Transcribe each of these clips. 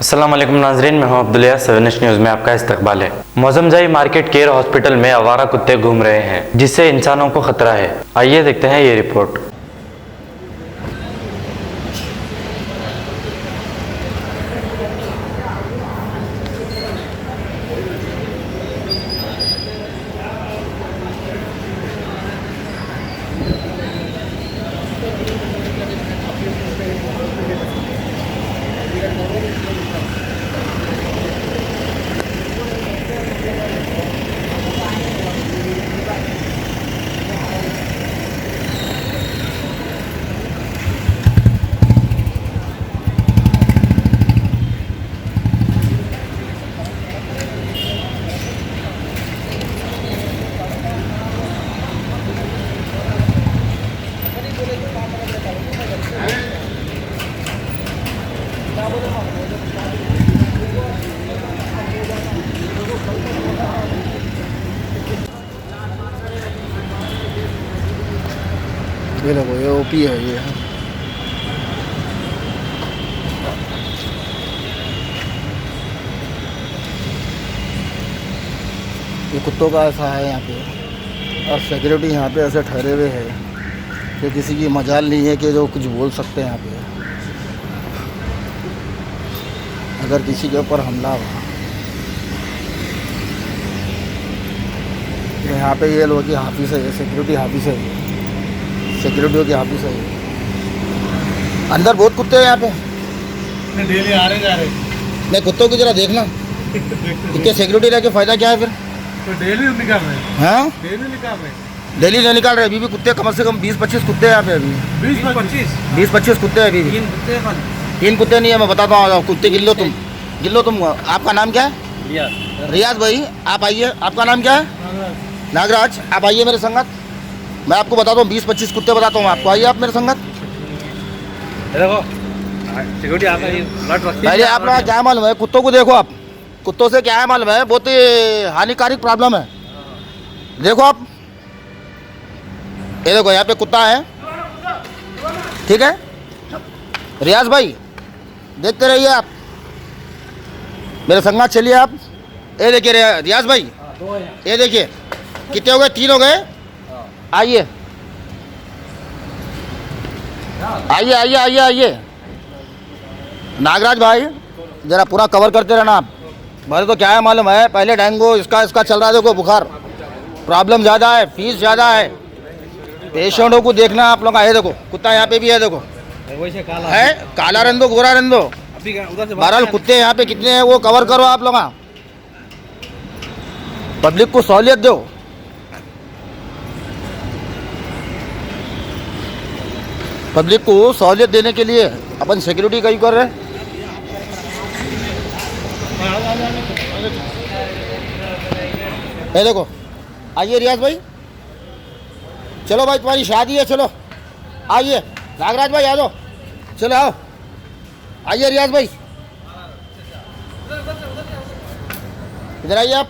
अस्सलाम वालेकुम नाजरीन, मैं हूं अब्दुल्ला। 7 न्यूज़ में आपका इस्तकबाल है। मौजमजाई मार्केट केयर हॉस्पिटल में आवारा कुत्ते घूम रहे हैं जिससे इंसानों को खतरा है। आइए देखते हैं ये रिपोर्ट। ये देखो, ये ओपी है। ये कुत्तों का ऐसा है यहाँ पे, और सिक्योरिटी यहाँ पे ऐसे ठहरे हुए हैं कि किसी की मजाल नहीं है कि जो कुछ बोल सकते हैं यहाँ पे। अगर किसी के ऊपर हमला हुआ तो यहाँ पे ये लोग की हाफिस है, सिक्योरिटी हाफिस है, सिक्योरिटी की हाफिस है। अंदर बहुत कुत्ते हैं यहाँ पे, डेली आ रहे जा रहे। मैं कुत्तों की जरा देखना इनके सिक्योरिटी रह के फ़ायदा क्या है फिर? तो डेली निकाल रहे हैं। हाँ, डेली निकाल रहे हैं। डेली नहीं निकाल रहे। अभी भी कुत्ते कम से कम 20-25 कुत्ते हैं यहाँ पे। अभी 20-25 कुत्ते हैं। अभी भी 3 कुत्ते नहीं है। मैं बताता हूँ, कुत्ते गिन लो तुम। आपका नाम क्या है? रियाज भाई, आप आइए। आपका नाम क्या है? नागराज। आप आइए मेरे संगत। मैं आपको बताता हूँ 20-25 कुत्ते बताता हूँ आपको। आइए आप मेरे संगत। देखो सिक्योरिटी आपका पहले आप लोग क्या मालूम है, कुत्तों को देखो आप। कुत्तों से क्या है मालूम है, बहुत ही हानिकारक प्रॉब्लम है। देखो आप, ये देखो यहाँ पे कुत्ता है, ठीक है। रियाज भाई देखते रहिए आप, मेरे संगत चलिए आप। ये देखिए रियाज भाई, ये देखिए कितने हो गए? 3 हो गए। आइए आइए आइए आइए आइए। नागराज भाई जरा पूरा कवर करते रहना आप। मेरे तो क्या है मालूम है, पहले डेंगू इसका चल रहा है। देखो बुखार प्रॉब्लम ज़्यादा है, फीस ज़्यादा है। पेशेंटों को देखना आप लोग। ये देखो कुत्ता यहाँ पे भी है, देखो है, काला रंदो गोरा रंदो। बहरहाल कुत्ते यहाँ पे कितने हैं वो कवर करो आप लोग। पब्लिक को सहूलियत दो। पब्लिक को सहूलियत देने के लिए अपन सिक्योरिटी का ही कर रहे हैं। ये देखो, आइए रियाज भाई, चलो भाई तुम्हारी शादी है, चलो आइए। नागराज भाई आ जाओ, चलो आओ। आइए रियाज भाई, इधर आइए आप।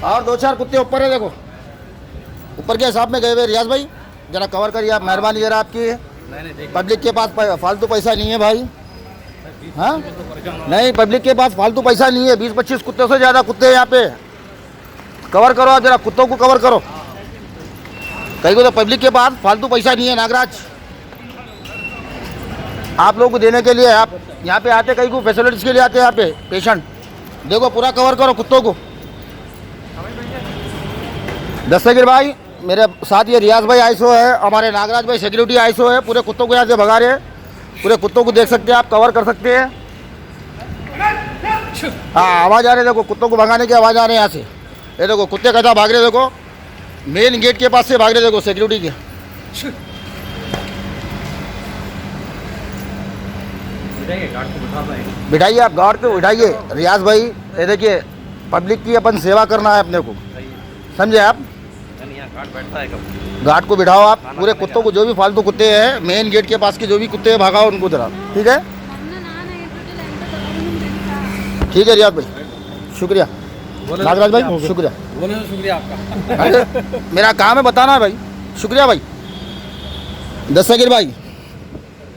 और 2-4 कुत्ते ऊपर है, देखो ऊपर के हिसाब में गए हुए। रियाज भाई जरा कवर करिए आप, मेहरबानी जरा आपकी। पब्लिक के पास फालतू पैसा नहीं है भाई। हाँ नहीं, पब्लिक के पास फालतू पैसा नहीं है। 20-25 कुत्ते से ज़्यादा कुत्ते हैं यहाँ पे। कवर करो आप जरा, कुत्तों को कवर करो। कहीं को तो पब्लिक के पास फालतू पैसा नहीं है। नागराज आप लोगों को देने के लिए आप यहाँ पे आते, कहीं को फैसिलिटीज़ के लिए आते हैं यहाँ पे पेशेंट। देखो पूरा कवर करो कुत्तों को। दस्तगीर भाई मेरे साथ ये रियाज भाई आईसो है, हमारे नागराज भाई सिक्योरिटी आईसो है। पूरे कुत्तों को यहाँ से भगा रहे हैं। पूरे कुत्तों को देख सकते हैं आप, कवर कर सकते हैं। हाँ आवाज़ आ रही है, देखो कुत्तों को भगाने की आवाज़ आ रही है यहाँ से। ये देखो कुत्ते कैसा भाग रहे, देखो मेन गेट के पास से भाग रहे, देखो सिक्योरिटी के। बिठाइए आप, गार्ड को बिठाइए। रियाज भाई ये देखिए, पब्लिक की अपन सेवा करना है अपने को, समझे आप। गार्ड को बिठाओ आप। पूरे कुत्तों को, जो भी फालतू कुत्ते हैं मेन गेट के पास के जो भी कुत्ते हैं भगाओ उनको जरा, ठीक है। ठीक है रियाज भाई, शुक्रिया। नागराज भाई शुक्रिया। बोले तो शुक्रिया आपका। अरे, मेरा काम है बताना है भाई, शुक्रिया भाई। दस्तगीर भाई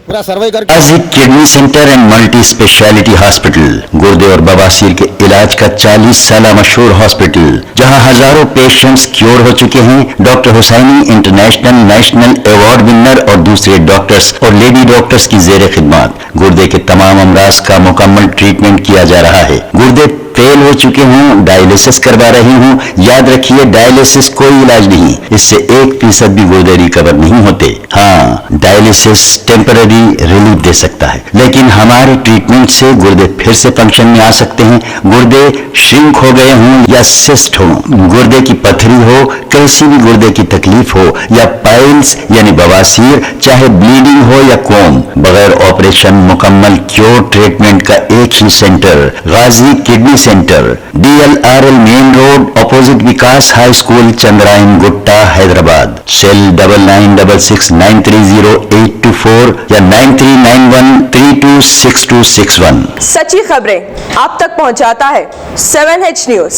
पूरा सर्वे करके आजिक kidney centre and multi speciality hospital, गुर्दे और बवासीर के इलाज का 40 साल मशहूर हॉस्पिटल, जहां हजारों पेशेंट्स क्योर हो चुके हैं। Doctor Hussaini international national award winner और दूसरे डॉक्टर्स और लेडी डॉक्टर्स की जेर खिदमत गुर्दे के तमाम अमराज का मुकम्मल ट्रीटमेंट किया जा रहा है। गुर्दे फेल हो चुके हों, डायलिसिस करवा रही हूं, याद रखिए डायलिसिस कोई इलाज नहीं, इससे 1% भी गुर्दे रिकवर नहीं होते। हाँ, डायलिसिस टेम्पररी रिलीफ दे सकता है, लेकिन हमारे ट्रीटमेंट से गुर्दे फिर से फंक्शन में आ सकते हैं। गुर्दे श्रिंक हो गए हों या सिस्ट हो, गुर्दे की पथरी हो, कैसी भी गुर्दे की तकलीफ हो या पाइल्स यानी बवासीर, चाहे ब्लीडिंग हो या कोम, बगैर ऑपरेशन मुकम्मल क्योर ट्रीटमेंट का एक ही centre, Ghazi kidney centre, DLRL main road opposite Vikas high school, Chandrayan Gutta, Hyderabad. Cell 9966930824 या 9391326261। सच्ची खबरें आप तक पहुंचाता है 7H न्यूज।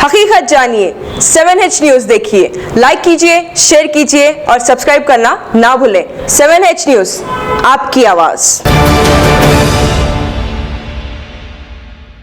हकीकत जानिए, 7H न्यूज देखिए, लाइक कीजिए, शेयर कीजिए और सब्सक्राइब करना ना भूलें। 7H न्यूज, आपकी आवाज।